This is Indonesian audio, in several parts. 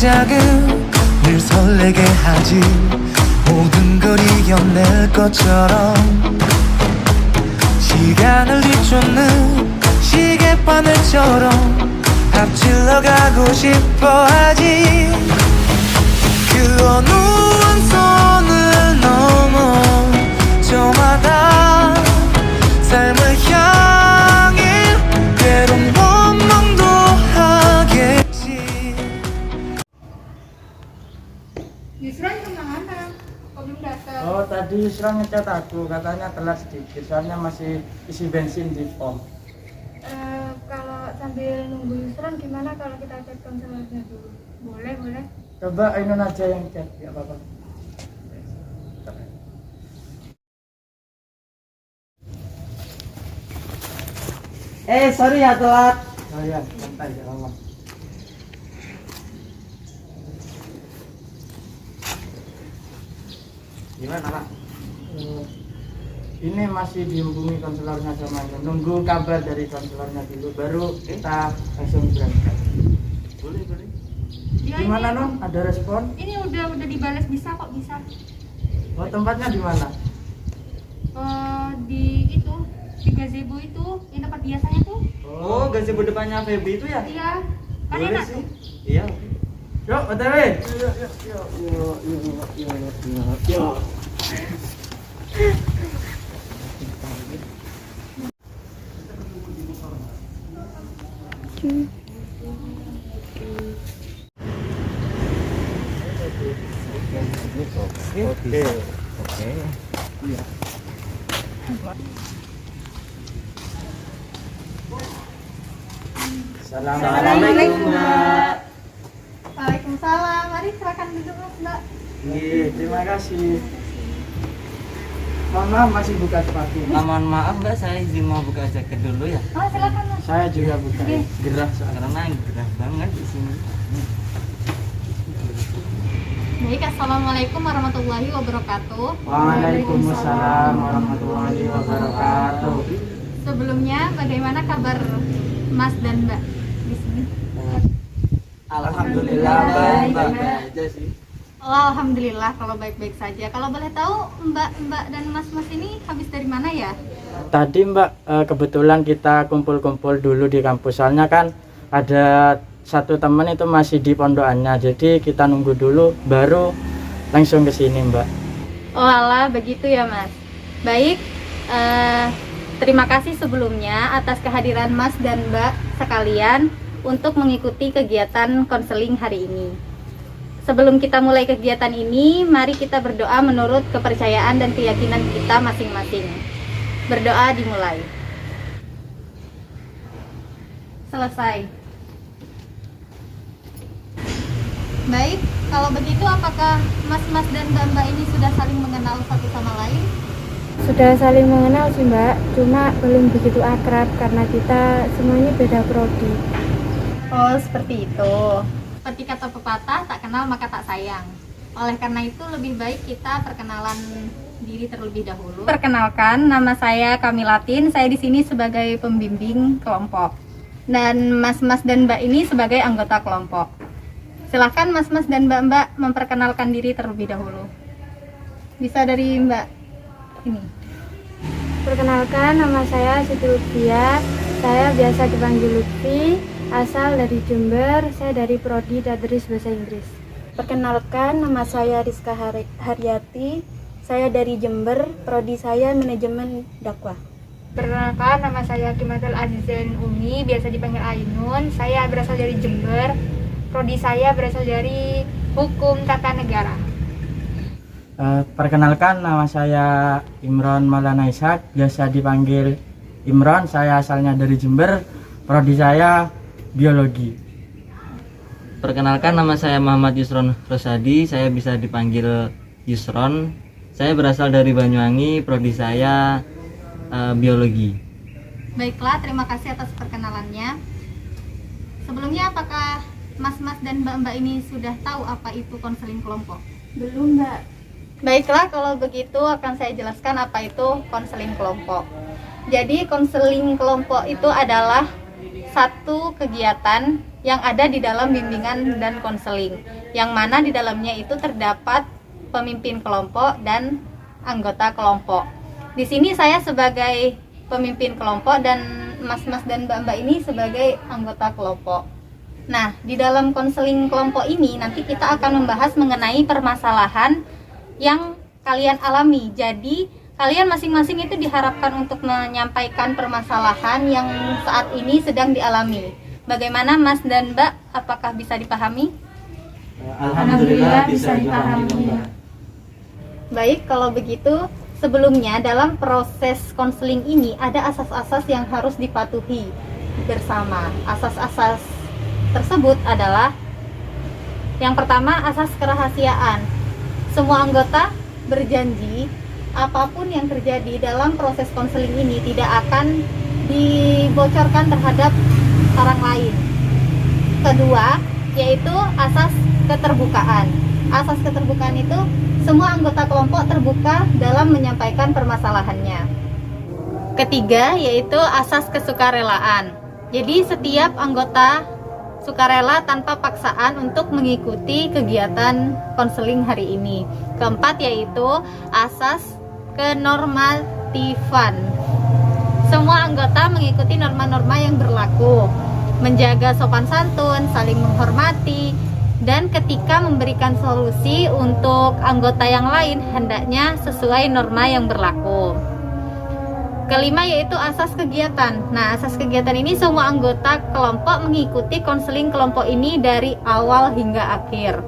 시작은 늘 설레게 하지 모든 걸 이겨낼 것처럼 시간을 뒤쫓는 시계바늘처럼 앞질러 가고 싶어 하지 그 어느 원선을 넘어 저마다 삶을 향해 때론 원망도 하겠지. Yusran kemana? Kok belum datang? Oh, tadi Yusra ngechat aku, katanya telat sedikit, soalnya masih isi bensin di pom. Kalau sambil nunggu Yusran gimana kalau kita chat konselornya dulu? Boleh. Coba Ainun aja yang chat, ya apa-apa. Sorry ya telat. Oh ya, santai ya Allah. Gimana Pak? Ini masih dihubungi konselornya sama Ainun. Nunggu kabar dari konselornya dulu, baru kita langsung berangkat. Boleh. Ya, Gimana ini, Non? Ada respon? Ini udah dibalas, bisa kok, bisa. Oh, tempatnya di mana? Di gazebo itu, yang tempat biasanya tuh. Oh, gazebo depannya Feby itu ya? Iya, kan Boleh enak sih. tuh. Iya. Yuk, OTW. Yuk. Oke. Assalamualaikum, Mbak. Waalaikumsalam. Mari silakan duduk, Mbak. Iya, terima kasih. Mohon maaf masih buka sepatu. Mohon maaf Mbak, saya izin mau buka jaket dulu ya. Oh, silakan, Mas. Saya juga buka. Oke. Gerah soalnya. Karena gerah banget di sini. Baik, assalamualaikum warahmatullahi wabarakatuh. Waalaikumsalam warahmatullahi wabarakatuh. Sebelumnya, bagaimana kabar Mas dan Mbak di sini? Alhamdulillah baik aja sih. Oh, alhamdulillah kalau baik-baik saja. Kalau boleh tahu Mbak dan Mas ini habis dari mana ya? Tadi Mbak, kebetulan kita kumpul-kumpul dulu di kampus. Soalnya kan ada satu teman itu masih di pondokannya. Jadi kita nunggu dulu baru langsung ke sini Mbak. Oh alah, begitu ya Mas. Baik, terima kasih sebelumnya atas kehadiran Mas dan Mbak sekalian untuk mengikuti kegiatan konseling hari ini. Sebelum kita mulai kegiatan ini, mari kita berdoa menurut kepercayaan dan keyakinan kita masing-masing. Berdoa dimulai. Selesai. Baik, kalau begitu apakah Mas dan Mbak ini sudah saling mengenal satu sama lain? Sudah saling mengenal sih Mbak, cuma belum begitu akrab karena kita semuanya beda prodi. Oh, seperti itu. Seperti kata pepatah, tak kenal maka tak sayang. Oleh karena itu lebih baik kita perkenalan diri terlebih dahulu. Perkenalkan, nama saya Kamilatin. Saya di sini sebagai pembimbing kelompok. Dan Mas dan Mbak ini sebagai anggota kelompok. Silahkan Mas dan Mbak memperkenalkan diri terlebih dahulu. Bisa dari Mbak ini. Perkenalkan, nama saya Siti Lutfia. Saya biasa dipanggil Lutfi, asal dari Jember. Saya dari prodi Tadris Bahasa Inggris. Perkenalkan, nama saya Rizka Haryati. Saya dari Jember, prodi saya manajemen dakwah. Perkenalkan, nama saya Kimatul Azizan Umi, biasa dipanggil Ainun. Saya berasal dari Jember. Prodi saya berasal dari Hukum Tata Negara. Perkenalkan, nama saya Imron Maulana Ishak, biasa dipanggil Imron. Saya asalnya dari Jember, prodi saya biologi. Perkenalkan, nama saya Muhammad Yusron Rosadi, saya bisa dipanggil Yusron. Saya berasal dari Banyuwangi, prodi saya biologi. Baiklah, terima kasih atas perkenalannya. Sebelumnya apakah Mas dan Mbak ini sudah tahu apa itu konseling kelompok? Belum, Mbak. Baiklah, kalau begitu akan saya jelaskan apa itu konseling kelompok. Jadi konseling kelompok itu adalah satu kegiatan yang ada di dalam bimbingan dan konseling, yang mana di dalamnya itu terdapat pemimpin kelompok dan anggota kelompok. Di sini saya sebagai pemimpin kelompok dan mas-mas dan mbak-mbak ini sebagai anggota kelompok. Nah, di dalam konseling kelompok ini nanti kita akan membahas mengenai permasalahan yang kalian alami. Jadi, kalian masing-masing itu diharapkan untuk menyampaikan permasalahan yang saat ini sedang dialami. Bagaimana Mas dan Mbak? Apakah bisa dipahami? Alhamdulillah bisa dipahami. Baik, kalau begitu sebelumnya dalam proses konseling ini ada asas-asas yang harus dipatuhi bersama. Asas-asas tersebut adalah yang pertama, asas kerahasiaan. Semua anggota berjanji apapun yang terjadi dalam proses konseling ini tidak akan dibocorkan terhadap orang lain. Kedua, yaitu asas keterbukaan. Asas keterbukaan itu semua anggota kelompok terbuka dalam menyampaikan permasalahannya. Ketiga, yaitu asas kesukarelaan. Jadi setiap anggota sukarela tanpa paksaan untuk mengikuti kegiatan konseling hari ini. Keempat, yaitu asas kenormatifan. Semua anggota mengikuti norma-norma yang berlaku, menjaga sopan santun, saling menghormati, dan ketika memberikan solusi untuk anggota yang lain hendaknya sesuai norma yang berlaku. Kelima, yaitu asas kegiatan. Nah, asas kegiatan ini semua anggota kelompok mengikuti konseling kelompok ini dari awal hingga akhir.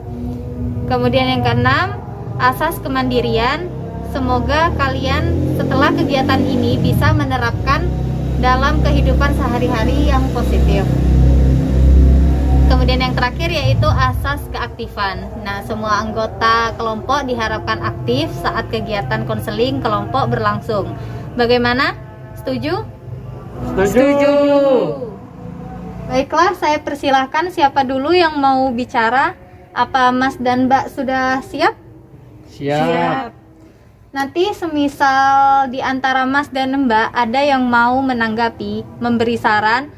Kemudian yang keenam, asas kemandirian. Semoga kalian setelah kegiatan ini bisa menerapkan dalam kehidupan sehari-hari yang positif. Kemudian yang terakhir yaitu asas keaktifan. Nah, semua anggota kelompok diharapkan aktif saat kegiatan konseling kelompok berlangsung. Bagaimana? Setuju? Setuju. Baiklah, saya persilahkan siapa dulu yang mau bicara. Apa Mas dan Mbak sudah siap? Siap. Nanti semisal di antara Mas dan Mbak ada yang mau menanggapi, memberi saran,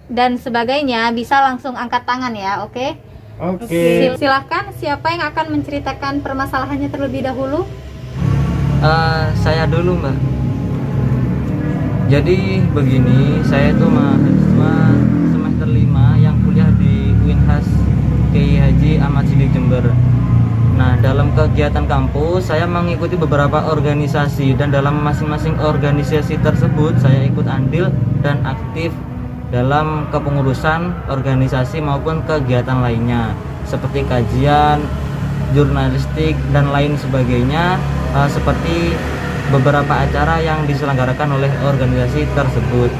dan sebagainya, bisa langsung angkat tangan ya, oke? Oke. Silahkan, siapa yang akan menceritakan permasalahannya terlebih dahulu? Saya dulu, Mbak. Jadi begini, saya itu mahasiswa semester 5 yang kuliah di Unhas Kiai Haji Ahmad Siddiq Jember. Nah, dalam kegiatan kampus saya mengikuti beberapa organisasi, dan dalam masing-masing organisasi tersebut saya ikut andil dan aktif dalam kepengurusan organisasi maupun kegiatan lainnya seperti kajian, jurnalistik, dan lain sebagainya, seperti beberapa acara yang diselenggarakan oleh organisasi tersebut.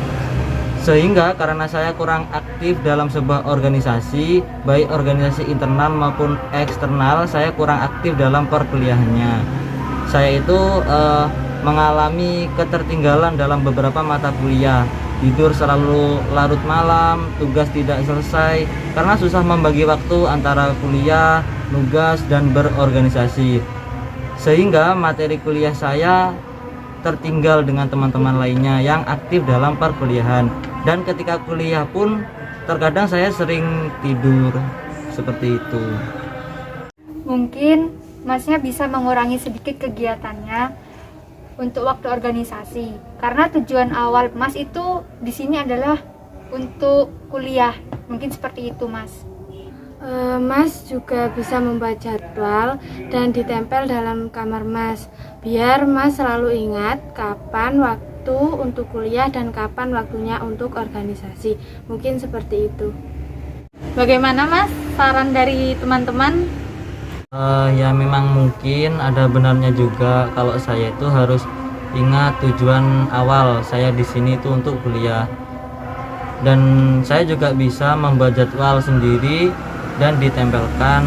Sehingga karena saya kurang aktif dalam sebuah organisasi, baik organisasi internal maupun eksternal, saya kurang aktif dalam perkuliahannya. Saya itu mengalami ketertinggalan dalam beberapa mata kuliah, tidur selalu larut malam, tugas tidak selesai karena susah membagi waktu antara kuliah, tugas, dan berorganisasi. Sehingga materi kuliah saya tertinggal dengan teman-teman lainnya yang aktif dalam perkuliahan. Dan ketika kuliah pun terkadang saya sering tidur seperti itu. Mungkin Masnya bisa mengurangi sedikit kegiatannya untuk waktu organisasi, karena tujuan awal Mas itu di sini adalah untuk kuliah. Mungkin seperti itu, Mas. Mas juga bisa membuat jadwal dan ditempel dalam kamar Mas, biar Mas selalu ingat kapan waktu untuk kuliah dan kapan waktunya untuk organisasi. Mungkin seperti itu. Bagaimana Mas? Saran dari teman-teman? Ya memang mungkin ada benarnya juga kalau saya itu harus ingat tujuan awal saya di sini itu untuk kuliah. Dan saya juga bisa membuat jadwal sendiri dan ditempelkan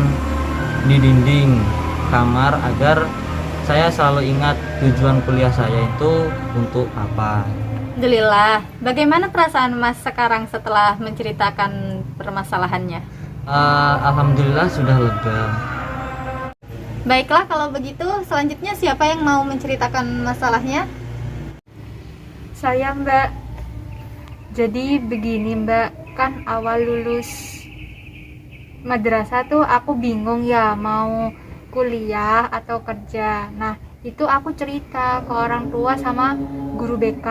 di dinding kamar agar saya selalu ingat tujuan kuliah saya itu untuk apa. Alhamdulillah. Bagaimana perasaan Mas sekarang setelah menceritakan permasalahannya? Alhamdulillah sudah lega. Baiklah, kalau begitu selanjutnya siapa yang mau menceritakan masalahnya? Saya, Mbak. Jadi begini Mbak, kan awal lulus madrasah tuh aku bingung ya mau kuliah atau kerja. Nah itu aku cerita ke orang tua sama guru BK.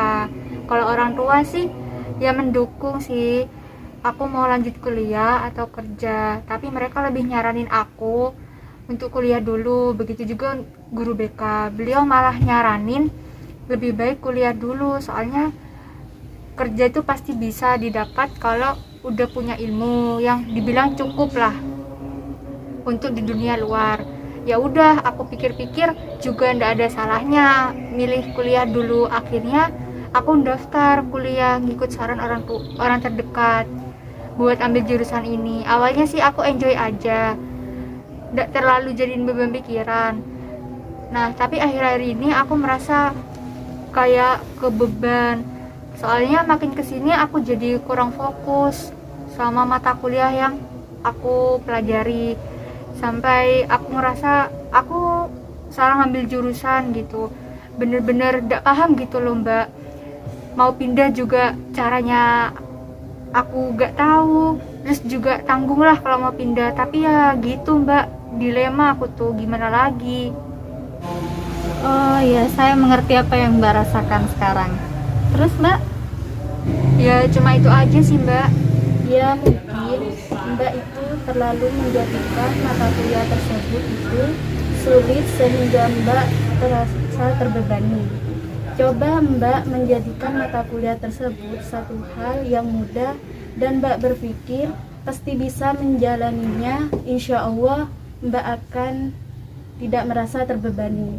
Kalau orang tua sih ya mendukung sih aku mau lanjut kuliah atau kerja, tapi mereka lebih nyaranin aku untuk kuliah dulu. Begitu juga guru BK, beliau malah nyaranin lebih baik kuliah dulu, soalnya kerja itu pasti bisa didapat kalau udah punya ilmu yang dibilang cukup lah untuk di dunia luar. Ya udah, aku pikir-pikir juga ndak ada salahnya milih kuliah dulu. Akhirnya aku daftar kuliah ngikut saran orang terdekat buat ambil jurusan ini. Awalnya sih aku enjoy aja, ndak terlalu jadiin beban pikiran. Nah tapi akhir-akhir ini aku merasa kayak kebeban, soalnya makin kesini aku jadi kurang fokus sama mata kuliah yang aku pelajari, sampai aku ngerasa aku salah ngambil jurusan gitu. Bener-bener gak paham gitu loh Mbak, mau pindah juga caranya aku gak tahu, terus juga tanggung lah kalau mau pindah. Tapi ya gitu Mbak, dilema aku tuh, gimana lagi. Oh ya, saya mengerti apa yang Mbak rasakan sekarang. Terus Mbak? Ya cuma itu aja sih Mbak. Ya mungkin Mbak itu terlalu menjadikan mata kuliah tersebut itu sulit sehingga Mbak terasa terbebani. Coba Mbak menjadikan mata kuliah tersebut satu hal yang mudah dan Mbak berpikir pasti bisa menjalaninya. Insya Allah Mbak akan tidak merasa terbebani.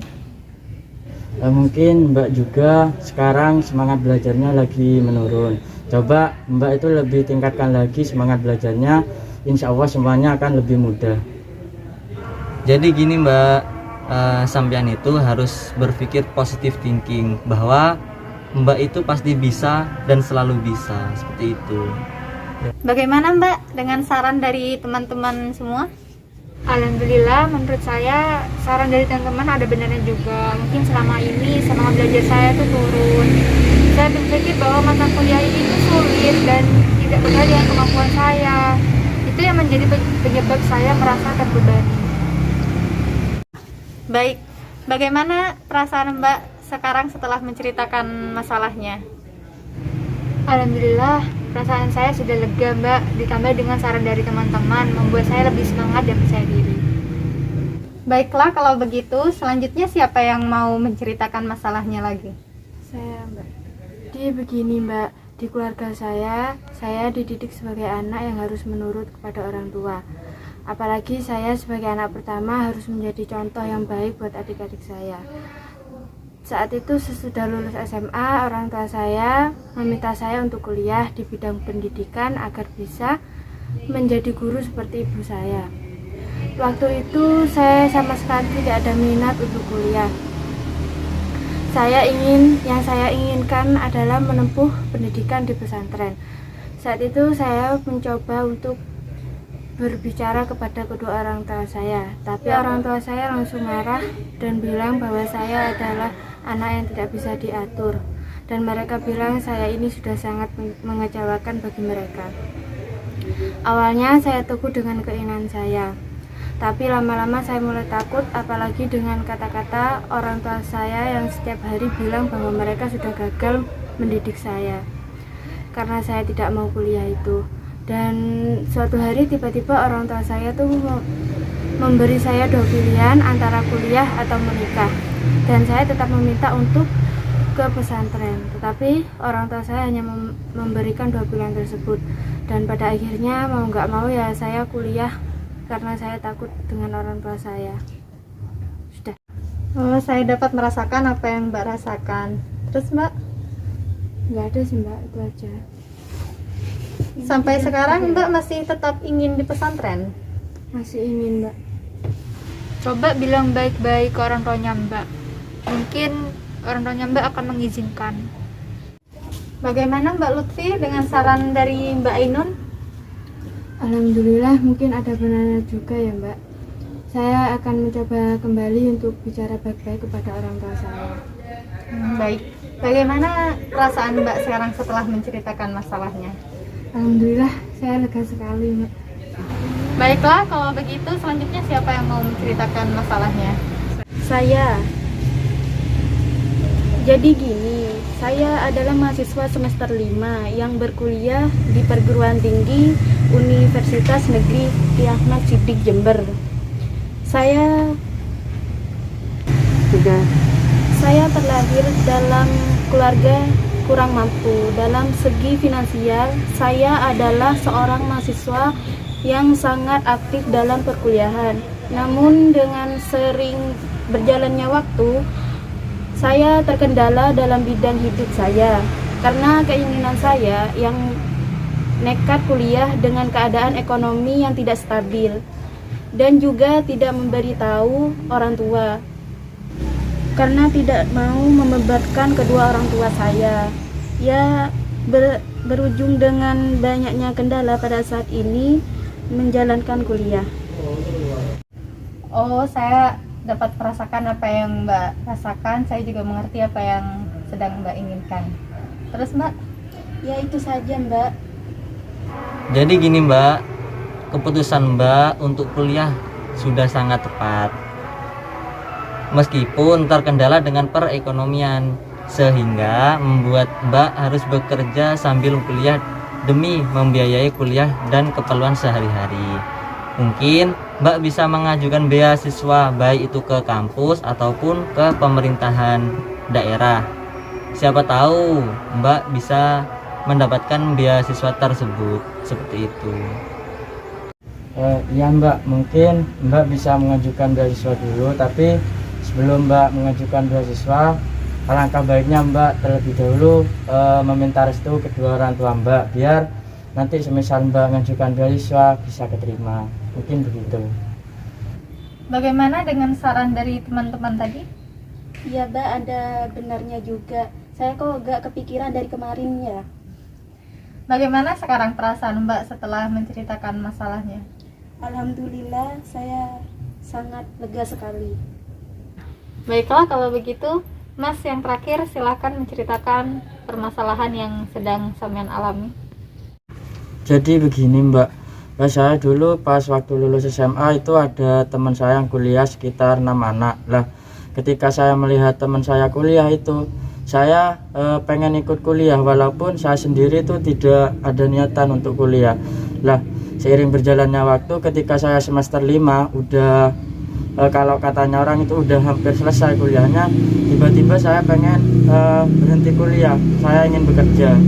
Mungkin Mbak juga sekarang semangat belajarnya lagi menurun. Coba Mbak itu lebih tingkatkan lagi semangat belajarnya, insya Allah semuanya akan lebih mudah. Jadi gini Mbak, sampean itu harus berpikir positive thinking bahwa Mbak itu pasti bisa dan selalu bisa, seperti itu. Bagaimana Mbak dengan saran dari teman-teman semua? Alhamdulillah, menurut saya saran dari teman-teman ada benarnya juga. Mungkin selama ini semangat belajar saya tuh turun. Saya berpikir bahwa mata kuliah ini tuh sulit dan tidak benar dengan kemampuan saya. Itu yang menjadi penyebab saya merasa terbebani. Baik, bagaimana perasaan Mbak sekarang setelah menceritakan masalahnya? Alhamdulillah, perasaan saya sudah lega Mbak. Ditambah dengan saran dari teman-teman membuat saya lebih semangat dan percaya diri. Baiklah, kalau begitu selanjutnya siapa yang mau menceritakan masalahnya lagi? Saya Mbak. Jadi begini Mbak, di keluarga saya dididik sebagai anak yang harus menurut kepada orang tua. Apalagi saya sebagai anak pertama harus menjadi contoh yang baik buat adik-adik saya. Saat itu sesudah lulus SMA, orang tua saya meminta saya untuk kuliah di bidang pendidikan agar bisa menjadi guru seperti ibu saya. Waktu itu saya sama sekali tidak ada minat untuk kuliah. Yang saya inginkan adalah menempuh pendidikan di pesantren. Saat itu saya mencoba untuk berbicara kepada kedua orang tua saya, tapi orang tua saya langsung marah dan bilang bahwa saya adalah anak yang tidak bisa diatur, dan mereka bilang saya ini sudah sangat mengecewakan bagi mereka. Awalnya saya teguh dengan keinginan saya, tapi lama-lama saya mulai takut, apalagi dengan kata-kata orang tua saya yang setiap hari bilang bahwa mereka sudah gagal mendidik saya karena saya tidak mau kuliah itu. Dan suatu hari tiba-tiba orang tua saya tuh memberi saya dua pilihan antara kuliah atau menikah, dan saya tetap meminta untuk ke pesantren, tetapi orang tua saya hanya memberikan dua pilihan tersebut, dan pada akhirnya mau nggak mau ya saya kuliah karena saya takut dengan orang tua saya. Sudah. Oh, saya dapat merasakan apa yang Mbak rasakan. Terus Mbak? Nggak ada sih Mbak, itu aja. Sampai sekarang Mbak masih tetap ingin di pesantren? Masih ingin Mbak. Coba bilang baik-baik ke orang tuanya Mbak. Mungkin orang tuanya Mbak akan mengizinkan. Bagaimana Mbak Lutfi dengan saran dari Mbak Ainun? Alhamdulillah, mungkin ada benarnya juga ya Mbak. Saya akan mencoba kembali untuk bicara baik-baik kepada orang tua saya. Baik. Bagaimana perasaan Mbak sekarang setelah menceritakan masalahnya? Alhamdulillah, saya lega sekali, Mbak. Baiklah, kalau begitu selanjutnya siapa yang mau menceritakan masalahnya? Saya. Jadi gini, saya adalah mahasiswa semester 5 yang berkuliah di perguruan tinggi Universitas Negeri Ki Ahmad Siddiq Jember. Saya terlahir dalam keluarga kurang mampu. Dalam segi finansial, saya adalah seorang mahasiswa yang sangat aktif dalam perkuliahan. Namun dengan sering berjalannya waktu, saya terkendala dalam bidang hidup saya karena keinginan saya yang nekat kuliah dengan keadaan ekonomi yang tidak stabil dan juga tidak memberitahu orang tua karena tidak mau membebankan kedua orang tua saya. Ya, berujung dengan banyaknya kendala pada saat ini menjalankan kuliah. Oh, saya dapat merasakan apa yang Mbak rasakan. Saya juga mengerti apa yang sedang Mbak inginkan. Terus Mbak? Ya itu saja, Mbak. Jadi gini Mbak, keputusan Mbak untuk kuliah sudah sangat tepat. Meskipun terkendala dengan perekonomian, sehingga membuat Mbak harus bekerja sambil kuliah demi membiayai kuliah dan keperluan sehari-hari. Mungkin Mbak bisa mengajukan beasiswa baik itu ke kampus ataupun ke pemerintahan daerah. Siapa tahu Mbak bisa mendapatkan beasiswa tersebut, seperti itu. Ya Mbak, mungkin Mbak bisa mengajukan beasiswa dulu, tapi sebelum Mbak mengajukan beasiswa, alangkah baiknya Mbak terlebih dahulu meminta restu kedua orang tua Mbak, biar nanti semisal Mbak mengajukan beasiswa bisa keterima. Mungkin begitu. Bagaimana dengan saran dari teman-teman tadi? Ya, Mbak, ada benarnya juga. Saya kok gak kepikiran dari kemarin ya. Bagaimana sekarang perasaan Mbak setelah menceritakan masalahnya? Alhamdulillah, saya sangat lega sekali. Baiklah, kalau begitu Mas yang terakhir silakan menceritakan permasalahan yang sedang sampean alami. Jadi begini Mbak, saya dulu pas waktu lulus SMA itu ada teman saya yang kuliah sekitar 6 anak lah. Ketika saya melihat teman saya kuliah itu, saya pengen ikut kuliah walaupun saya sendiri itu tidak ada niatan untuk kuliah lah. Seiring berjalannya waktu, ketika saya semester 5 udah kalau katanya orang itu udah hampir selesai kuliahnya, tiba-tiba saya pengen berhenti kuliah, saya ingin bekerja.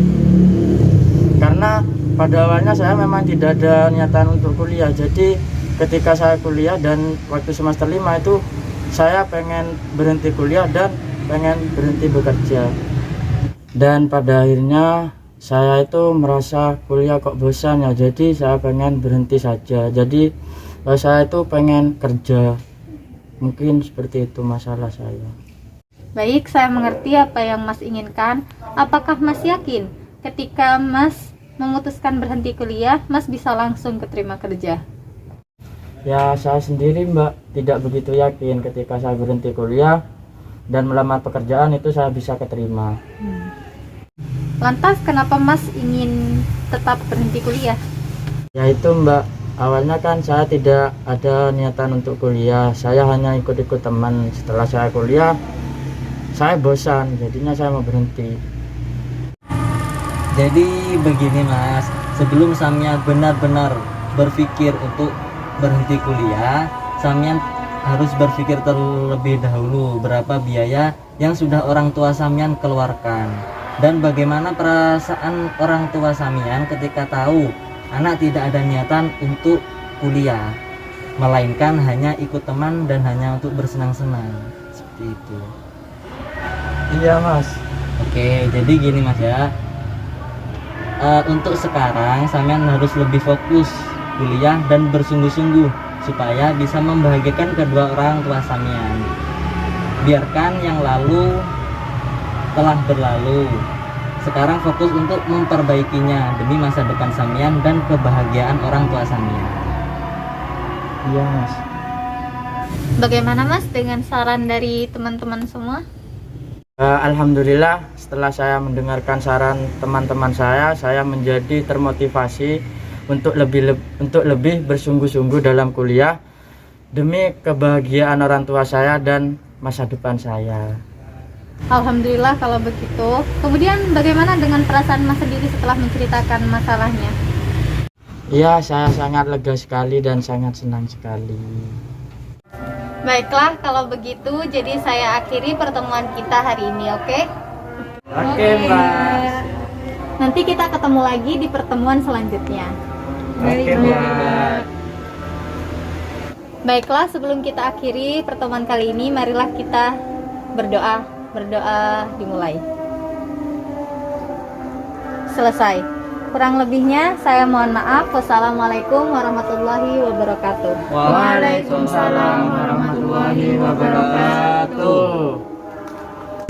Karena pada awalnya saya memang tidak ada niatan untuk kuliah. Jadi ketika saya kuliah dan waktu semester 5 itu saya pengen berhenti kuliah dan pengen berhenti bekerja. Dan pada akhirnya saya itu merasa kuliah kok bosan ya, jadi saya pengen berhenti saja. Jadi saya itu pengen kerja. Mungkin seperti itu masalah saya. Baik, saya mengerti apa yang Mas inginkan. Apakah Mas yakin ketika Mas memutuskan berhenti kuliah, Mas bisa langsung keterima kerja? Ya, saya sendiri Mbak tidak begitu yakin ketika saya berhenti kuliah dan melamar pekerjaan itu saya bisa keterima. Lantas kenapa Mas ingin tetap berhenti kuliah? Ya itu Mbak, awalnya kan saya tidak ada niatan untuk kuliah, saya hanya ikut-ikut teman. Setelah saya kuliah, saya bosan, jadinya saya mau berhenti. Jadi begini Mas, sebelum sampean benar-benar berpikir untuk berhenti kuliah, sampean harus berpikir terlebih dahulu berapa biaya yang sudah orang tua sampean keluarkan dan bagaimana perasaan orang tua sampean ketika tahu anak tidak ada niatan untuk kuliah, melainkan hanya ikut teman dan hanya untuk bersenang-senang, seperti itu. Iya Mas. Oke, jadi gini Mas ya. Untuk sekarang sampean harus lebih fokus kuliah dan bersungguh-sungguh supaya bisa membahagiakan kedua orang tua sampean. Biarkan yang lalu telah berlalu. Sekarang fokus untuk memperbaikinya demi masa depan sampean dan kebahagiaan orang tua sampean. Iya Mas. Bagaimana Mas dengan saran dari teman-teman semua? Alhamdulillah, setelah saya mendengarkan saran teman-teman saya menjadi termotivasi untuk lebih bersungguh-sungguh dalam kuliah demi kebahagiaan orang tua saya dan masa depan saya. Alhamdulillah kalau begitu. Kemudian bagaimana dengan perasaan Mas sendiri setelah menceritakan masalahnya? Ya, saya sangat lega sekali dan sangat senang sekali. Baiklah, kalau begitu jadi saya akhiri pertemuan kita hari ini, oke? Oke, Mbak. Nanti kita ketemu lagi di pertemuan selanjutnya. Oke, Mbak. Baiklah, sebelum kita akhiri pertemuan kali ini, marilah kita berdoa. Berdoa dimulai. Selesai. Kurang lebihnya saya mohon maaf. Wassalamualaikum warahmatullahi wabarakatuh. Waalaikumsalam warahmatullahi wabarakatuh.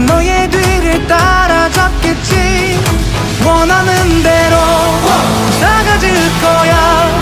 너의 뒤를 따라잡겠지 원하는 대로 나가질 거야